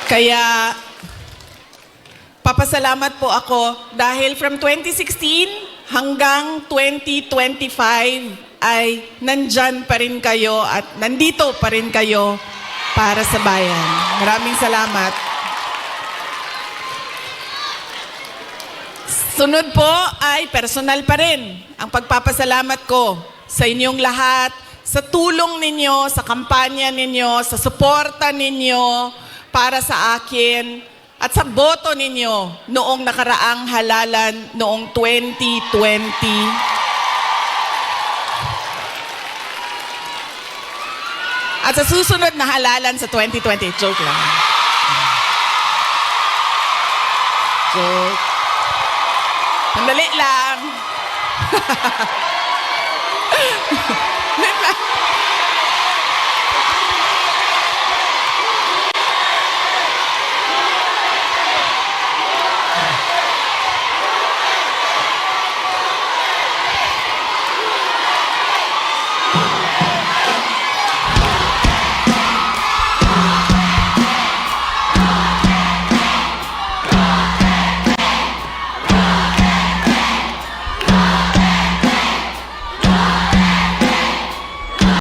Kaya, papasalamat po ako dahil from 2016 hanggang 2025 ay nandyan pa rin kayo at nandito pa rin kayo para sa bayan. Maraming salamat. Sunod po ay personal pa rin ang pagpapasalamat ko sa inyong lahat, sa tulong ninyo, sa kampanya ninyo, sa suporta ninyo para sa akin at sa boto ninyo noong nakaraang halalan noong 2020. At sa susunod na halalan sa 2020. Joke lang. Joke. Sandali lang.